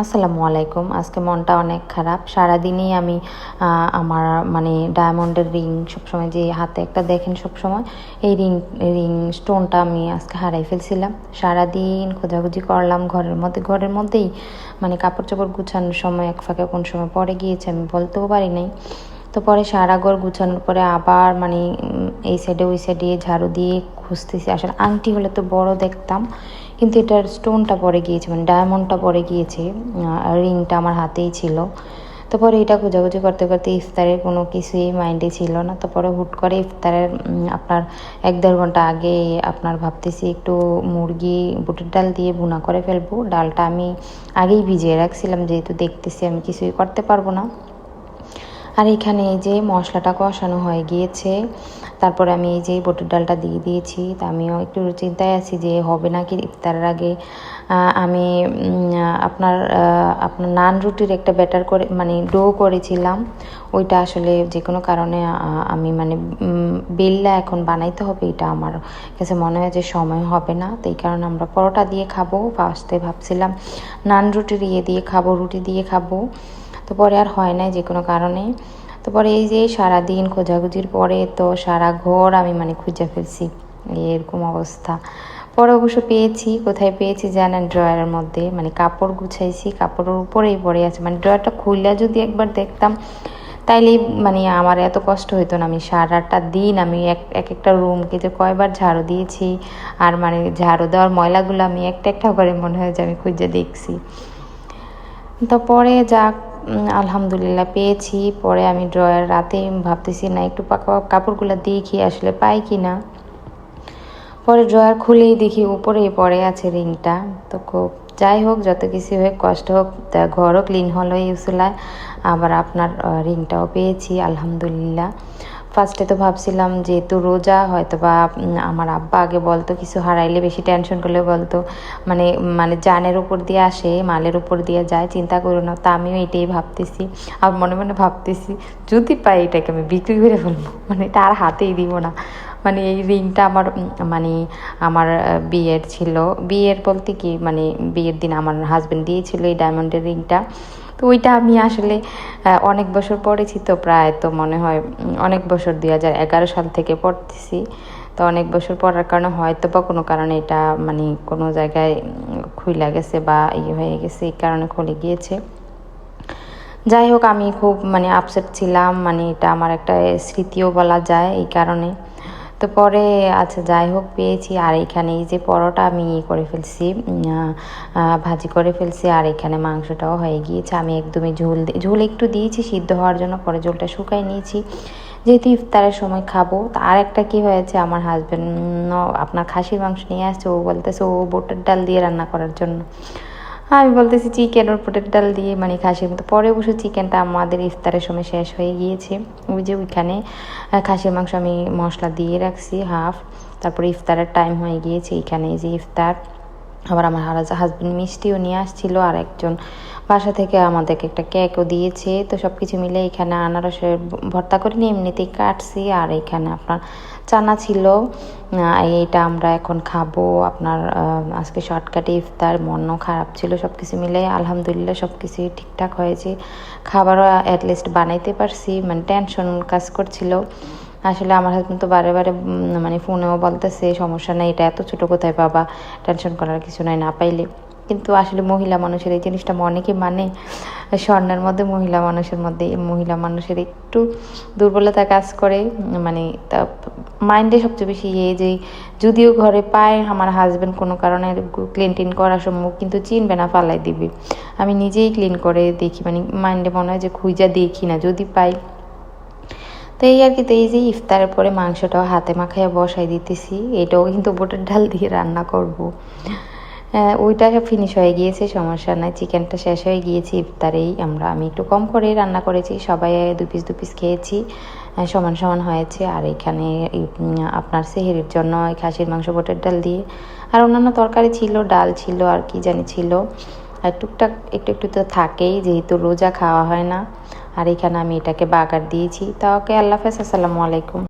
আসসালামু আলাইকুম। আজকে মনটা অনেক খারাপ। সারাদিনই আমি আমার মানে ডায়মন্ডের রিং সবসময় যে হাতে একটা দেখেন সবসময়, এই রিং স্টোনটা আমি আজকে হারাই ফেলছিলাম। সারাদিন খোঁজাখুঁজি করলাম ঘরের মধ্যেই, মানে কাপড় চোপড় গুছানোর সময় এক ফাঁকে কোন সময় পড়ে গিয়েছে আমি বলতেও পারি নাই। তো পরে সারা ঘর গুছানোর পরে আবার মানে এই সাইডে ওই সাইডে ঝাড়ু দিয়ে খুঁজতেছি। আসলে আংটি হলে তো বড় দেখতাম, কিন্তু এটার স্টোনটা পড়ে গিয়েছে, মানে ডায়মন্ডটা পড়ে গিয়েছে, রিংটা আমার হাতেই ছিল। তো পরে এটা খোঁজাখুঁজি করতে করতে ইফতারের কোনো কিছুই মাইন্ডে ছিল না। তো পরে হুট করে ইফতারের আপনার 1-1.5 ঘন্টা আগে আপনার ভাবতেছি একটু মুরগি বুটের ডাল দিয়ে ভুনা করে ফেলবো। ডালটা আমি আগেই ভিজিয়ে রাখছিলাম, যেহেতু দেখতেছি আমি কিছুই করতে পারবো না। আর এখানে এই যে মশলাটা কষানো হয়ে গিয়েছে, তারপরে আমি এই যে বুটের ডালটা দিয়ে দিয়েছি। তা আমিও একটু চিন্তায় আছি যে হবে নাকি ইফতারের আগে। আমি আপনার নান রুটির একটা ব্যাটার করে মানে ডো করেছিলাম। ওইটা আসলে যে কোনো কারণে আমি মানে বেললা এখন বানাইতে হবে, এটা আমার কাছে মনে হয় যে সময় হবে না। তো এই কারণে আমরা পরোটা দিয়ে খাবো। ফার্স্টে ভাবছিলাম নান রুটির দিয়ে খাবো, রুটি দিয়ে খাবো। তো পরে আর হয় নাই যে কোনো কারণে। তো পরে এই যে সারাদিন খোঁজাখুঁজির পরে তো সারা ঘর আমি মানে খুঁজে ফেলছি, এরকম অবস্থা। পরে অবশ্য পেয়েছি। কোথায় পেয়েছি জানেন? ড্রয়ারের মধ্যে, মানে কাপড় গুছাইছি, কাপড়ের উপরেই পড়ে আছে। মানে ড্রয়ারটা খুললে যদি একবার দেখতাম তাইলে মানে আমার এত কষ্ট হইতো না। আমি সারাটা দিন আমি একটা রুমকে যে কয়বার ঝাড়ু দিয়েছি, আর মানে ঝাড়ু দেওয়ার ময়লাগুলো আমি একটা করে মনে হয় যে আমি খুঁজে দেখছি। তো পরে যাক আলহামদুলিল্লাহ পেয়েছি। পরে আমি ড্রয়ার রাতে ভাবতেছি না একটু কাপড়গুলো দেখি আসলে পাই কি না। পরে ড্রয়ার খুলেই দেখি উপরেই পড়ে আছে রিংটা। তো খুব যাই হোক, যত কিছু হোক কষ্ট হোক, তা ঘরও ক্লিন হলো এই উসুলায়। আবার আপনার রিংটাও পেয়েছি আলহামদুলিল্লাহ। ফার্স্টে তো ভাবছিলাম যেহেতু রোজা, হয়তো বা আমার আব্বা আগে বলতো কিছু হারাইলে বেশি টেনশন করলে বলতো মানে মানে জানের উপর দিয়ে আসে, মালের উপর দিয়ে যায়, চিন্তা করো না। তা আমিও এটাই ভাবতেছি। আর মনে মনে ভাবতেছি যদি পাই এটাকে আমি বিক্রি করে ফেলবো, মানে এটা আর হাতেই দিব না। মানে এই রিংটা আমার মানে আমার বিয়ের ছিল। বিয়ের বলতে কি, মানে বিয়ের দিন আমার হাজব্যান্ড দিয়েছিল এই ডায়মন্ডের রিংটা। তো ওইটা আমি আসলে অনেক বছর পড়েছি, তো প্রায় তো মনে হয় অনেক বছর 2011 সাল থেকে পড়তেছি। তো অনেক বছর পড়ার কারণে হয়তো বা কোনো কারণে এটা মানে কোনো জায়গায় খুইলা গেছে বা ইয়ে হয়ে গেছে, এই কারণে খুলে গিয়েছে। যাই হোক, আমি খুব মানে আপসেট ছিলাম, মানে এটা আমার একটা স্মৃতিও বলা যায় এই কারণে। তো পরে আচ্ছা যাই হোক পেয়েছি। আর এখানে এই যে পরোটা আমি করে ফেলছি, ভাজি করে ফেলছি। আর এখানে মাংসটাও হয়ে গিয়েছে। আমি একদমই ঝোল একটু দিয়েছি সিদ্ধ হওয়ার জন্য, পরে ঝোলটা শুকাই নিয়েছি যেহেতু ইফতারের সময় খাবো। তো আর একটা কী হয়েছে, আমার হাজব্যান্ড আপনার খাসির মাংস নিয়ে আসছে। ও বলতেছে ও বুটের ডাল দিয়ে রান্না করার জন্য। আমি বলতেছি চিকেন ওর বুটের ডাল দিয়ে, মানে খাসির মতো। পরে অবশ্য চিকেনটা আমাদের ইফতারের সময় শেষ হয়ে গিয়েছে। ওই যে ওইখানে খাসির মাংস আমি মশলা দিয়ে রাখছি হাফ। তারপরে ইফতারের টাইম হয়ে গিয়েছে, এইখানে এই যে ইফতার। আবার আমার হাজব্যান্ড মিষ্টিও নিয়ে আসছিল, আর একজন বাসা থেকে আমাদেরকে একটা কেকও দিয়েছে। তো সব কিছু মিলে এখানে আনারসের ভর্তা করে নিয়ে এমনিতেই কাটছি। আর এখানে আপনার চানা ছিল, এইটা আমরা এখন খাবো। আপনার আজকে শর্টকাটে ইফতার, মনও খারাপ ছিল। সব কিছু মিলে আলহামদুলিল্লাহ সব কিছুই ঠিকঠাক হয়েছে। খাবারও অ্যাটলিস্ট বানাইতে পারছি, মানে টেনশন কাজ করছিল। আসলে আমার হাজব্যান্ড তো বারে বারে মানে ফোনেও বলতেছে সমস্যা নেই, এটা এত ছোটো কোথায় পাবা, টেনশন করার কিছু নাই, না পাইলে। কিন্তু আসলে মহিলা মানুষের এই জিনিসটা মনে কি মানে, স্বর্ণের মধ্যে মহিলা মানুষের একটু দুর্বলতা কাজ করে। মানে তা মাইন্ডে সবচেয়ে বেশি যে যদিও ঘরে পায় আমার হাজব্যান্ড কোনো কারণে ক্লিন টিন করার সম্ভব, কিন্তু চিনবে না, ফালাই দিবে। আমি নিজেই ক্লিন করে দেখি, মানে মাইন্ডে মনে হয় যে খুঁজা দেখি না, যদি পাই। তো এই আর কি। তো এই যে ইফতারের পরে মাংসটাও হাতে মাখাইয়া বসাই দিতেছি। এটাও কিন্তু বুটের ডাল দিয়ে রান্না করব। ওইটা ফিনিশ হয়ে গিয়েছে, সমস্যা নাই। চিকেনটা শেষ হয়ে গিয়েছে ইফতারেই। আমি একটু কম করে রান্না করেছি, সবাই দু পিস খেয়েছি, সমান সমান হয়েছে। আর এখানে আপনার সেহেরির জন্য খাসির মাংস বুটের ডাল দিয়ে, আর অন্যান্য তরকারি ছিল, ডাল ছিল, আর কি জানি ছিল। আর টুকটাক একটু তো থাকেই, যেহেতু রোজা খাওয়া হয় না। আর এখানে আমি এটাকে বাগার দিয়েছি। তা ওকে, আল্লাহ হাফেজ, আসসালামু আলাইকুম।